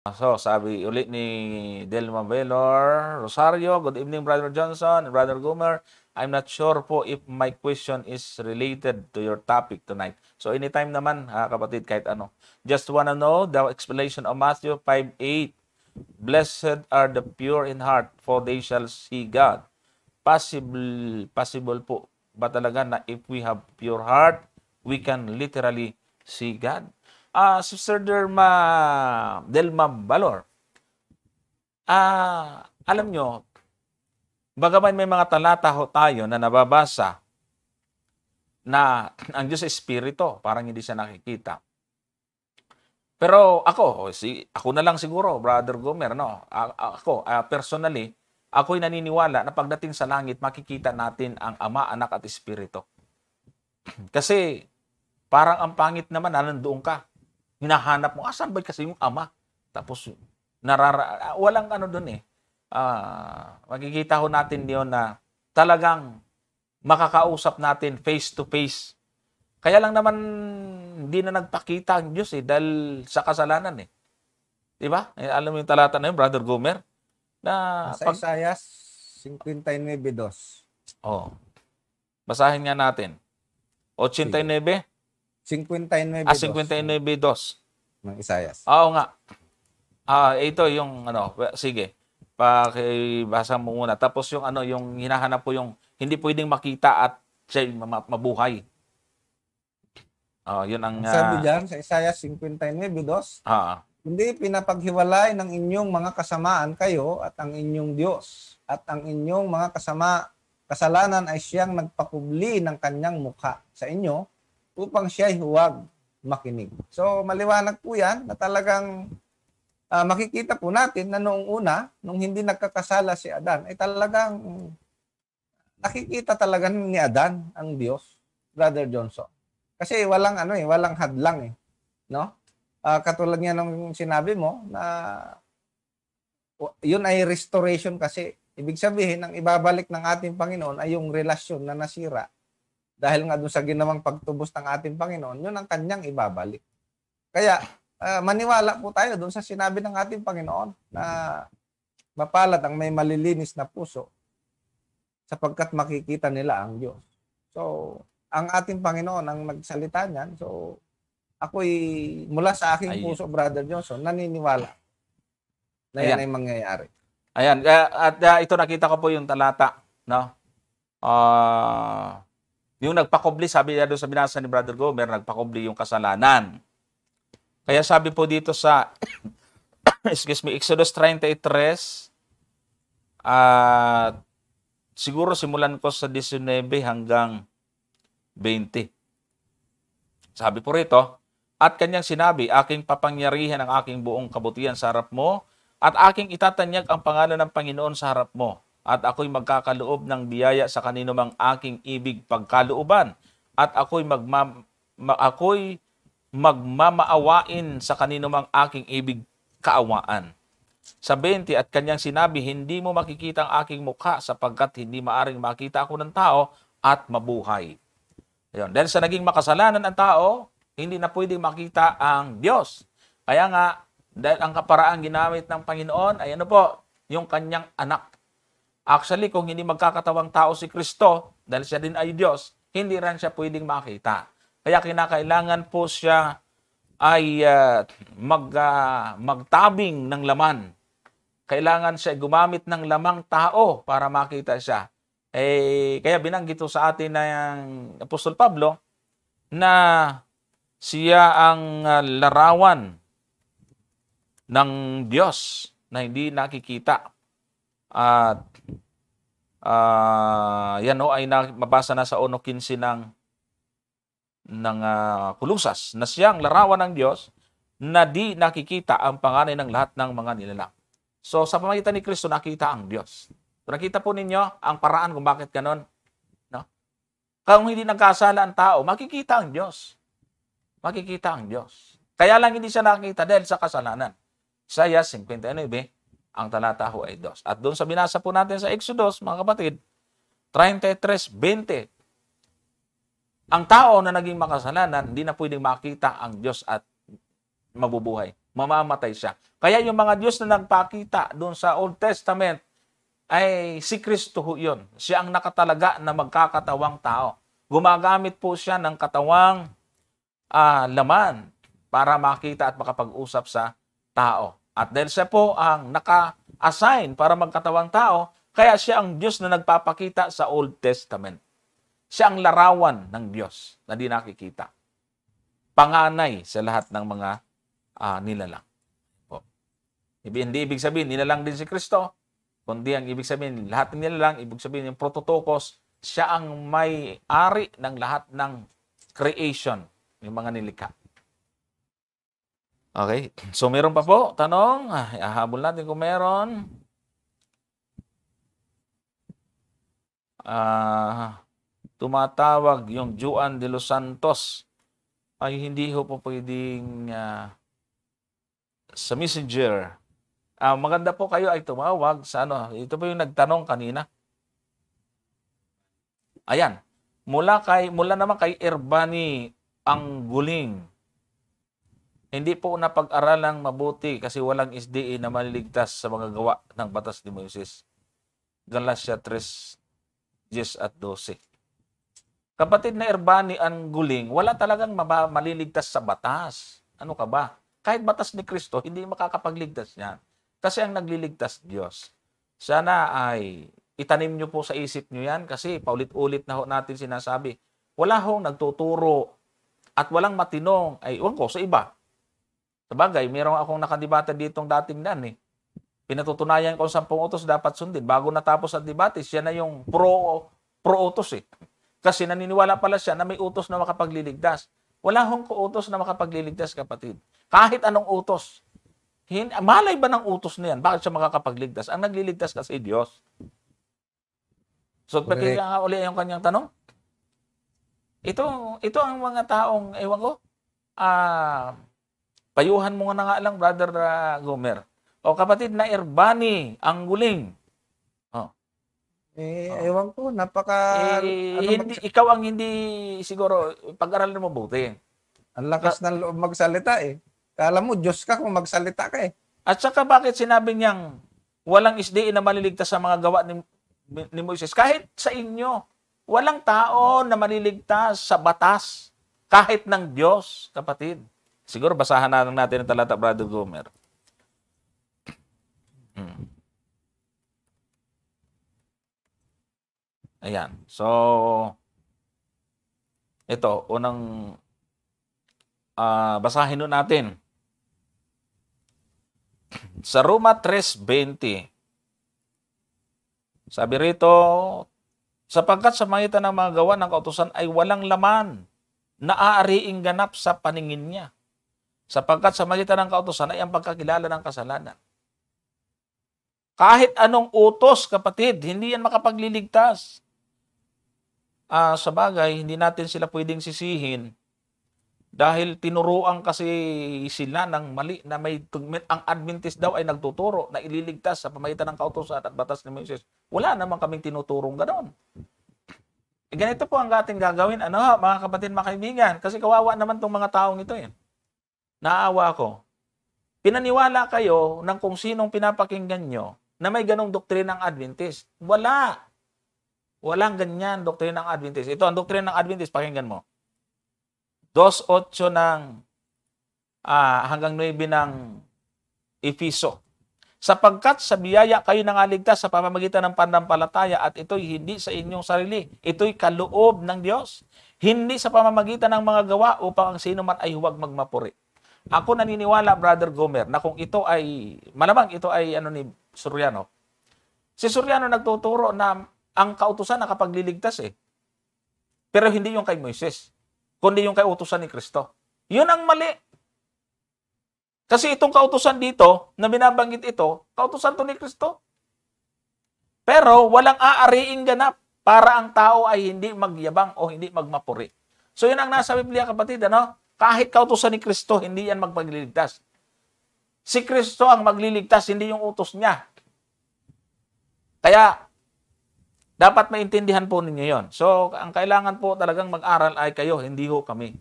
So, sabi ulit ni Delma Velor Rosario, good evening, Brother Johnson and Brother Gomer. I'm not sure po if my question is related to your topic tonight. So, anytime naman, kapatid, kahit ano. Just wanna know the explanation of Matthew 5:8. Blessed are the pure in heart, for they shall see God. Possible po ba talaga na if we have pure heart, we can literally see God? Sister Delma Valor, alam nyo, bagaman may mga talata ho tayo na nababasa na ang Diyos ay Espiritu, parang hindi siya nakikita. Pero ako na lang siguro, Brother Gomer, no? Ako, personally, ako'y naniniwala na pagdating sa langit, makikita natin ang Ama, Anak at Espiritu. Kasi parang ang pangit naman na nandoon ka. Hinahanap mo, asan ba kasi yung Ama? Tapos, walang ano doon eh. Makikita ho natin yun na talagang makakausap natin face to face. Kaya lang naman hindi na nagpakita ang Diyos eh dahil sa kasalanan eh. 'Di ba? Alam mo yung talata na yun, Brother Gomer? Na Sa Isaias 59:2. Oh. Basahin nga natin. 89? 59:2. 59:2 ng Isaias. Oo nga. Ito yung ano, sige. Pakibasa mo muna. Tapos yung ano, yung hinahanap po yung hindi pwedeng makita at siya mabuhay. Yun ang sabi diyan sa Isaias 59:2, hindi pinapaghiwalay ng inyong mga kasamaan kayo at ang inyong Diyos, at ang inyong mga kasalanan ay siyang nagpakubli ng kanyang mukha sa inyo upang siya'y huwag makinig. So maliwanag po yan na talagang makikita po natin na noong una, nung hindi nagkakasala si Adan, ay talagang nakikita talaga ni Adan ang Diyos, Brother Johnson. Kasi walang walang hadlang no? Katulad nga nung sinabi mo na yun ay restoration kasi ibig sabihin ang ibabalik ng ating Panginoon ay yung relasyon na nasira dahil nga doon sa ginawang pagtubos ng ating Panginoon, yun ang kanyang ibabalik. Kaya maniwala po tayo doon sa sinabi ng ating Panginoon na mapalad ang may malilinis na puso sapagkat makikita nila ang Diyos. So, ang ating Panginoon ang nagsalita niyan. So, ako'y mula sa aking puso, Brother Johnson, naniniwala na yan ay mangyayari. Ayan. At ito nakita ko po yung talata, no? Yung nagpakubli, sabi niya doon sa binasa ni Brother Gomer, nagpakubli yung kasalanan. Kaya sabi po dito sa Exodus 33, siguro simulan ko sa 19 hanggang 20. Sabi po rito, at kanyang sinabi, aking papangyarihan ang aking buong kabutihan sa harap mo, at aking itatanyag ang pangalan ng Panginoon sa harap mo, at ako'y magkakaloob ng biyaya sa kanino mang aking ibig pagkalooban, at ako'y magmamaawain sa kanino mang aking ibig kaawaan. Sa 20, at kanyang sinabi, hindi mo makikita ang aking mukha sapagkat hindi maaring makita ako ng tao at mabuhay. Ayun. Dahil sa naging makasalanan ang tao, hindi na pwedeng makita ang Diyos. Kaya nga, dahil ang kaparaang ginamit ng Panginoon ay ano po, yung kanyang anak. Actually, kung hindi magkakatawang tao si Kristo, dahil siya din ay Diyos, hindi rin siya pwedeng makita. Kaya kinakailangan po siya ay magtabing ng laman. Kailangan siya gumamit ng lamang tao para makita siya. Kaya binanggit sa atin ng Apostol Pablo na siya ang larawan ng Diyos na hindi nakikita. At yan ay mabasa na sa 1:15 ng Kulusas na siyang larawan ng Diyos na di nakikita ang panganay ng lahat ng mga nilalang. So sa pamagitan ni Kristo nakita ang Diyos. Nakita po ninyo ang paraan kung bakit ganon. No? Kung hindi nagkasala ang tao, makikita ang Diyos. Makikita ang Diyos. Kaya lang hindi siya nakikita dahil sa kasalanan. Isaiah 59, ang talata ho ay 2. At doon sa binasa po natin sa Exodus, mga kapatid, 33:20, ang tao na naging makasalanan, hindi na pwedeng makita ang Diyos at mabubuhay. Mamamatay siya. Kaya yung mga Diyos na nagpakita doon sa Old Testament, ay si Kristo ho yun. Siya ang nakatalaga na magkakatawang tao. Gumagamit po siya ng katawang laman para makita at makapag-usap sa tao. At dahil siya po ang naka-assign para magkatawang tao, kaya siya ang Diyos na nagpapakita sa Old Testament. Siya ang larawan ng Diyos na di nakikita. Panganay sa lahat ng mga nilalang. Po. Hindi ibig sabihin, nilalang din si Kristo, kundi ang ibig sabihin, lahat ng nilalang, ibig sabihin yung prototokos, siya ang may-ari ng lahat ng creation, yung mga nilikha. Okay, so meron pa po, tanong, hahabol natin kung meron. Tumatawag yung Juan de los Santos ay hindi ho po pwedeng sa messenger. Maganda po kayo ay tumawag sa ano. Ito po yung nagtanong kanina. Ayan. Mula naman kay Erbani ang guling. Hindi po napag-aralang mabuti kasi walang SDA na maliligtas sa mga gawa ng batas ni Moises. Galatia 3:10 at 12. Kapatid na Erbani ang guling, wala talagang maliligtas sa batas. Ano ka ba? Kahit batas ni Kristo, hindi makakapagligtas niyan. Kasi ang nagliligtas Diyos. Sana ay itanim nyo po sa isip nyo yan kasi paulit-ulit na ho natin sinasabi. Wala hong nagtuturo at walang matinong, ay iwan ko sa iba. Sabagay, mayroong akong nakadibata ditong dating dan eh. Pinatutunayan ko 10 utos dapat sundin. Bago natapos ang debate, siya na yung pro-utos eh. Kasi naniniwala pala siya na may utos na makapagliligtas. Wala hong utos na makapagliligtas, kapatid. Kahit anong utos. Malay ba ng utos na yan? Bakit siya makakapagligtas? Ang nagliligtas kasi Diyos. So, pakinggan nga uli yung kanyang tanong. Ito ang mga taong, ewan ko, payuhan mo na nga lang, Brother Gomer. O kapatid na Erbani, ang guling. Ewan ko, ikaw ang hindi siguro pag-aralan mo buti. Ang lakas ng loob magsalita eh. Kala mo, Diyos ka kung magsalita ka eh. At saka bakit sinabi niyang walang SDA na maliligtas sa mga gawa ni Moises? Kahit sa inyo, walang tao na maliligtas sa batas. Kahit ng Diyos, kapatid. Siguro basahan na lang natin ang talata, Brother Gomer. Ayan. So, ito, unang basahin nun natin. Sa Roma 3:20, sabi rito, sapagkat sa magitan ng mga gawa ng kautusan ay walang laman na aariing ganap sa paningin niya. Sapagkat sa magitan ng kautusan ay ang pagkakilala ng kasalanan. Kahit anong utos, kapatid, hindi yan makapagliligtas. Sa bagay, hindi natin sila pwedeng sisihin dahil tinuruan kasi sila ng mali na ang Adventist daw ay nagtuturo na ililigtas sa pamagitan ng kautusan at batas ni Moises. Wala naman kaming tinuturong ganoon. Ganito po ang ating gagawin, mga kapatid, mga kaibigan, kasi kawawa naman tong mga taong ito eh. Naawa ko. Pinaniwala kayo ng kung sinong pinapakinggan nyo na may ganong doktrina ng Adventist. Wala. Walang ganyan doktrina ng Adventist. Ito ang doktrina ng Adventist, pakinggan mo. 2:8 ng hanggang 9 ng Efeso. Sapagkat sa biyaya kayo nangaligtas sa pamamagitan ng pananampalataya at ito'y hindi sa inyong sarili. Ito'y kaloob ng Diyos. Hindi sa pamamagitan ng mga gawa upang ang sino man ay huwag magmapuri. Ako naniniwala, Brother Gomer, na kung ito ay, malamang ito ay ni Soriano. Si Soriano nagtuturo na ang kautusan nakapagliligtas eh. Pero hindi yung kay Moises, kundi yung kay utusan ni Kristo. Yun ang mali. Kasi itong kautusan dito, na binabanggit ito, kautusan to ni Kristo. Pero walang aariing ganap para ang tao ay hindi magyabang o hindi magmapuri. So yun ang nasa Biblia, kapatid, Kahit kautusan ni Kristo, hindi yan magpagliligtas. Si Kristo ang magliligtas, hindi yung utos niya. Kaya, dapat maintindihan po ninyo yon. So, ang kailangan po talagang mag-aral ay kayo, hindi ho kami.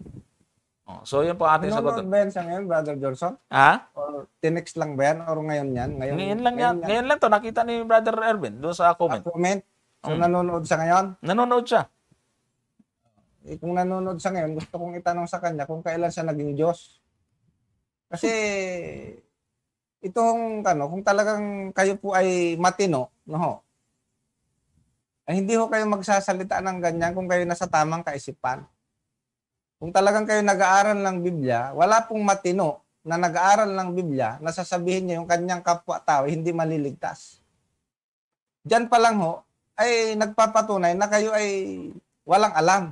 Oh, so, yun po ating sagot. Nanonood ba yan sa ngayon, Brother Johnson? Ha? Or tinext lang ba yan? Or ngayon yan? Ngayon lang yan. Ngayon lang to nakita ni Brother Erwin doon sa comment. Comment? So, nanonood sa ngayon? Nanonood siya. Kung nanonood sa ngayon, gusto kong itanong sa kanya kung kailan siya naging Diyos. Kasi, kung talagang kayo po ay matino, no, ay hindi ho kayo magsasalita ng ganyan kung kayo nasa tamang kaisipan. Kung talagang kayo nag-aaral ng Biblia, wala pong matino na nag-aaral ng Biblia na sasabihin niya yung kanyang kapwa-tao hindi maliligtas. Diyan pa lang ho, ay nagpapatunay na kayo ay walang alam.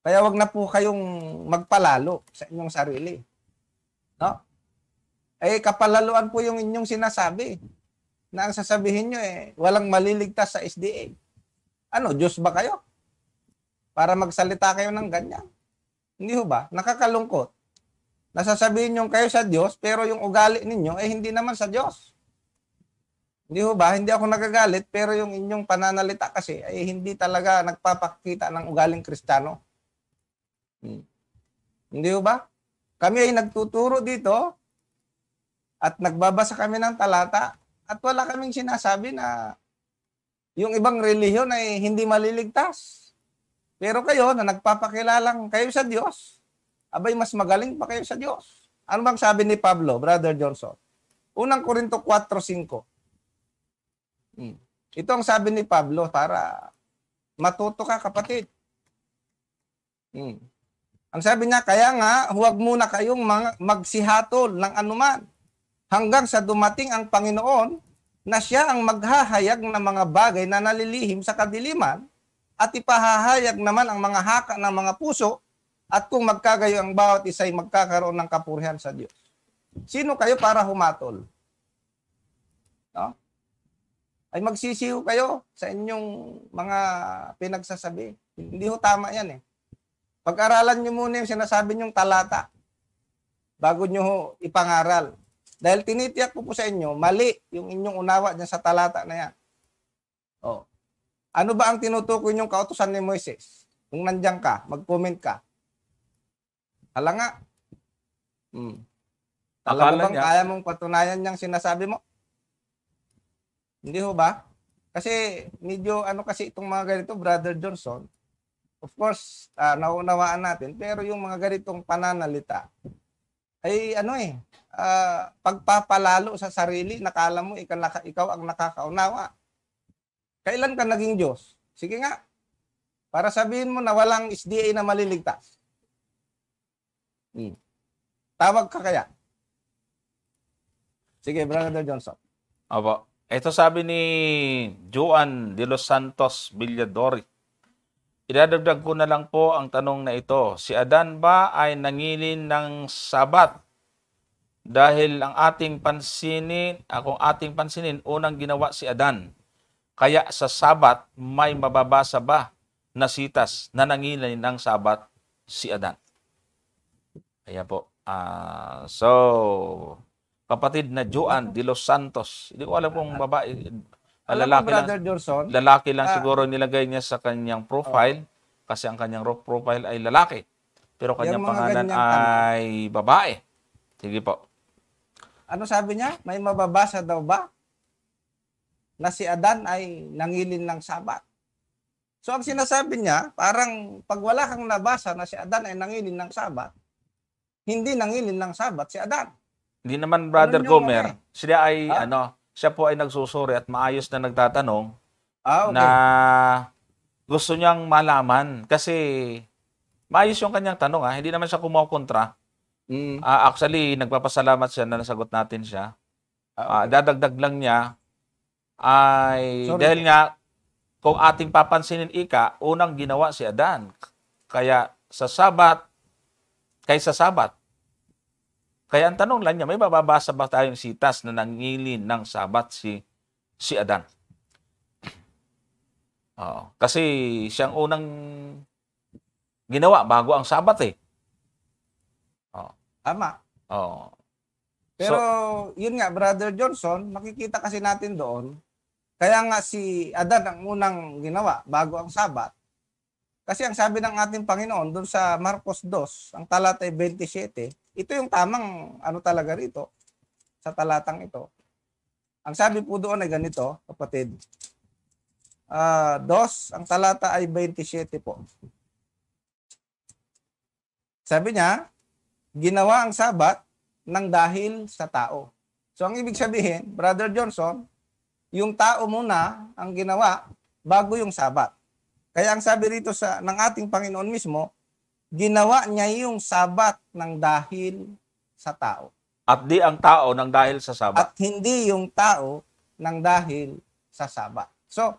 Kaya wag na po kayong magpalalo sa inyong sarili. No? Ay kapalaluan po yung inyong sinasabi na ang sasabihin nyo walang maliligtas sa SDA. Ano, Diyos ba kayo? Para magsalita kayo ng ganyan. Hindi ho ba? Nakakalungkot. Nasasabihin nyo kayo sa Diyos, pero yung ugali ninyo hindi naman sa Diyos. Hindi ho ba? Hindi ako nagagalit, pero yung inyong pananalita kasi ay hindi talaga nagpapakita ng ugaling Kristiyano. Hindi ho ba? Kami ay nagtuturo dito at nagbabasa kami ng talata at wala kaming sinasabi na yung ibang relihiyon ay hindi maliligtas. Pero kayo na nagpapakilalang kayo sa Diyos, abay mas magaling pa kayo sa Diyos. Ano bang sabi ni Pablo, Brother Johnson? Unang Korinto 4:5. Ito ang sabi ni Pablo para matuto ka, kapatid. Ang sabi niya, kaya nga, huwag muna kayong magsihatol ng anuman hanggang sa dumating ang Panginoon na siya ang maghahayag ng mga bagay na nalilihim sa kadiliman at ipahahayag naman ang mga haka ng mga puso at kung magkagayo ang bawat isa ay magkakaroon ng kapurihan sa Diyos. Sino kayo para humatol? No? Ay magsisiyo kayo sa inyong mga pinagsasabi. Hindi ho tama yan Pag-aralan nyo muna yung sinasabi nyong talata bago nyo ho ipangaral. Dahil tinitiyak ko po sa inyo, mali yung inyong unawa dyan sa talata na yan. Ano ba ang tinutukoy niyong kautusan ni Moises? Kung nandiyan ka, mag-comment ka. Hala nga. Alam mo bang kaya mong patunayan niyang sinasabi mo? Hindi ho ba? Kasi medyo kasi itong mga ganito, Brother Johnson, of course, naunawaan natin, pero yung mga ganitong pananalita, ay pagpapalalo sa sarili, nakala mo ikaw ang nakakaunawa. Kailan ka naging Diyos? Sige nga. Para sabihin mo na walang SDA na maliligtas. Tawag ka kaya? Sige, Brother Johnson. Opo. Ito sabi ni Juan de los Santos Villadori. Idadagdag ko na lang po ang tanong na ito. Si Adan ba ay nangilin ng Sabat? Dahil ang ating pansinin, unang ginawa si Adan. Kaya sa Sabat, may mababasa ba na sitas na nangilin ng Sabat si Adan? Ayan po. So, kapatid na Juan de los Santos. Hindi ko alam kung babae. Lalaki lang siguro nilagay niya sa kanyang profile kasi ang kanyang profile ay lalaki. Pero kanyang pangalan ay babae. Sige po. Ano sabi niya? May mababasa daw ba na si Adan ay nangilin ng Sabat? So ang sinasabi niya, parang pag wala kang nabasa na si Adan ay nangilin ng Sabat, hindi nangilin ng Sabat si Adan. Hindi naman, Brother Gomer, siya ay siya po ay nagsusuri at maayos na nagtatanong na gusto niyang malaman kasi maayos yung kanyang tanong hindi naman siya kumokontra. Actually, nagpapasalamat siya na nasagot natin siya. Dadagdag lang niya dahil nga kung ating papansinin unang ginawa si Adan. Kaya sa Sabat, kaysa Sabat. Kaya ang tanong lang niya, may mababasa ba tayong sitas na nangilin ng Sabat si Adan? Kasi siyang unang ginawa bago ang Sabat Tama. Pero yun nga, Brother Johnson, makikita kasi natin doon, kaya nga si Adan ang unang ginawa bago ang Sabat. Kasi ang sabi ng ating Panginoon doon sa Marcos 2, ang talata ay 27, ito yung tamang ano talaga rito sa talatang ito. Ang sabi po doon ay ganito, kapatid. 2, ang talata ay 27 po. Sabi niya, ginawa ang Sabat ng dahil sa tao. So ang ibig sabihin, Brother Johnson, yung tao muna ang ginawa bago yung Sabat. Kaya ang sabi rito ng ating Panginoon mismo, ginawa niya yung Sabat ng dahil sa tao. At di ang tao ng dahil sa Sabat. At hindi yung tao ng dahil sa Sabat. So,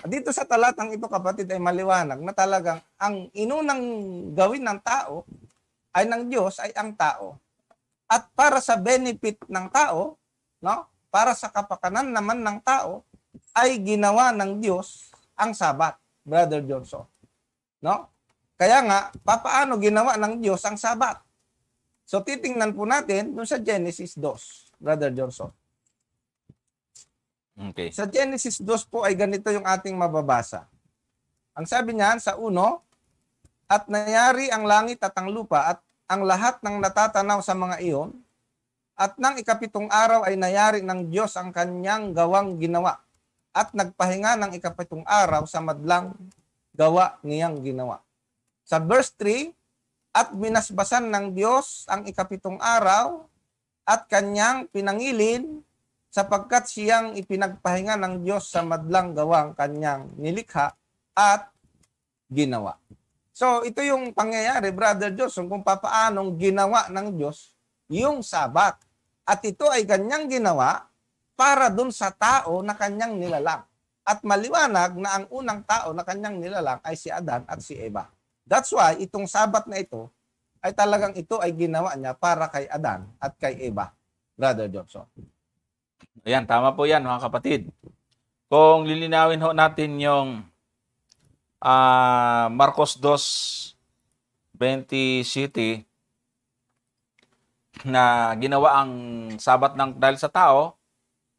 dito sa talatang ito, kapatid, ay maliwanag na talagang ang inunang gawin ng tao ay ng Diyos ay ang tao. At para sa benefit ng tao, no? Para sa kapakanan naman ng tao, ay ginawa ng Diyos ang Sabat. Brother Johnson. No? Kaya nga, papaano ginawa ng Diyos ang Sabat? So, titingnan po natin dun sa Genesis 2, Brother Johnson. Okay. Sa Genesis 2 po ay ganito yung ating mababasa. Ang sabi niyan sa 1, at nangyari ang langit at ang lupa at ang lahat ng natatanaw sa mga iyon, at ng ikapitong araw ay nangyari ng Diyos ang kanyang gawang ginawa. At nagpahinga ng ikapitong araw sa madlang gawa niyang ginawa. Sa verse 3, at binasbasan ng Diyos ang ikapitong araw at kanyang pinangilin sapagkat siyang ipinagpahinga ng Diyos sa madlang gawang kanyang nilikha at ginawa. So ito yung pangyayari, Brother Johnson, kung papaanong ginawa ng Diyos yung Sabat. At ito ay kanyang ginawa para dun sa tao na kanyang nilalang. At maliwanag na ang unang tao na kanyang nilalang ay si Adan at si Eva. That's why itong Sabat na ito ay talagang ito ay ginawa niya para kay Adan at kay Eva, Brother Johnson. Ayan, tama po yan mga kapatid. Kung lilinawin ho natin yung Marcos 2:20 na ginawa ang Sabat ng dahil sa tao,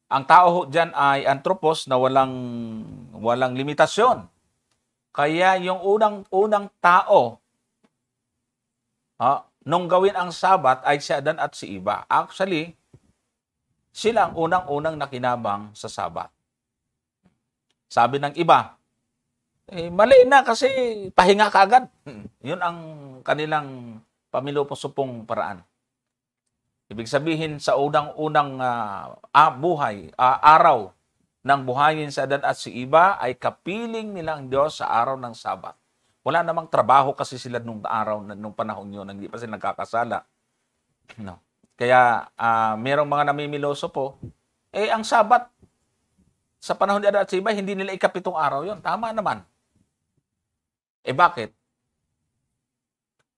ang tao ho dyan ay anthropos na walang limitasyon. Kaya yung unang tao, nung gawin ang Sabat ay si Adan at si Eva. Actually, sila ang unang-unang nakinabang sa Sabat. Sabi ng iba, mali na kasi pahinga ka agad. Yun ang kanilang pamilupos-supong paraan. Ibig sabihin sa unang-unang araw ng buhayin sa Adan at si Eva ay kapiling nila ang Diyos sa araw ng Sabat. Wala namang trabaho kasi sila nung araw, nung panahon yun, hindi pa sila nagkakasala. No. Kaya merong mga namimiloso po, ang Sabat sa panahon ni Adan at si Eva, hindi nila ikapitong araw yun. Tama naman. Bakit?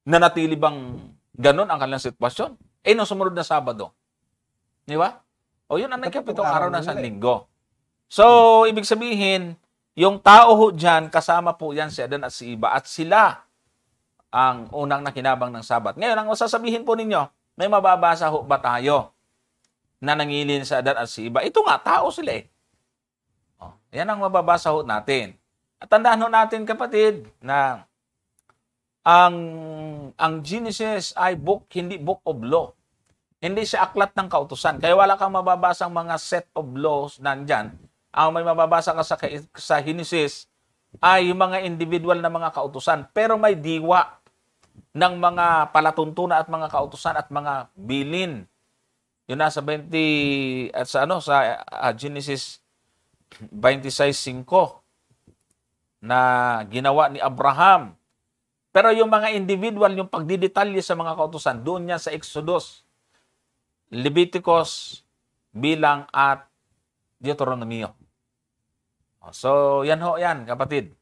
Nanatili bang ganun ang kanilang sitwasyon? Nung sumunod na Sabado. Di ba? O yun ang ikapitong araw ng Sanlinggo. So, ibig sabihin, yung tao ho dyan, kasama po yan si Adan at si Eva at sila ang unang nakinabang ng Sabat. Ngayon, ang masasabihin po ninyo, may mababasa ho ba tayo na nangilin sa Adan at si Eva? Ito nga, tao sila eh. Yan ang mababasa ho natin. At tandaan ho natin, kapatid, na ang Genesis ay book, hindi book of law. Hindi siya aklat ng kautusan. Kaya wala kang mababasang mga set of laws nandyan. Ang may mababasa ka sa Genesis ay yung mga individual na mga kautusan. Pero may diwa ng mga palatuntunan at mga kautusan at mga bilin. Yun nasa 20 at sa Genesis 26:5 na ginawa ni Abraham. Pero yung mga individual, yung pagdidetalye sa mga kautusan, doon niya sa Exodus, Leviticus, Bilang at Deuteronomio. So, yan ho yan, kapatid.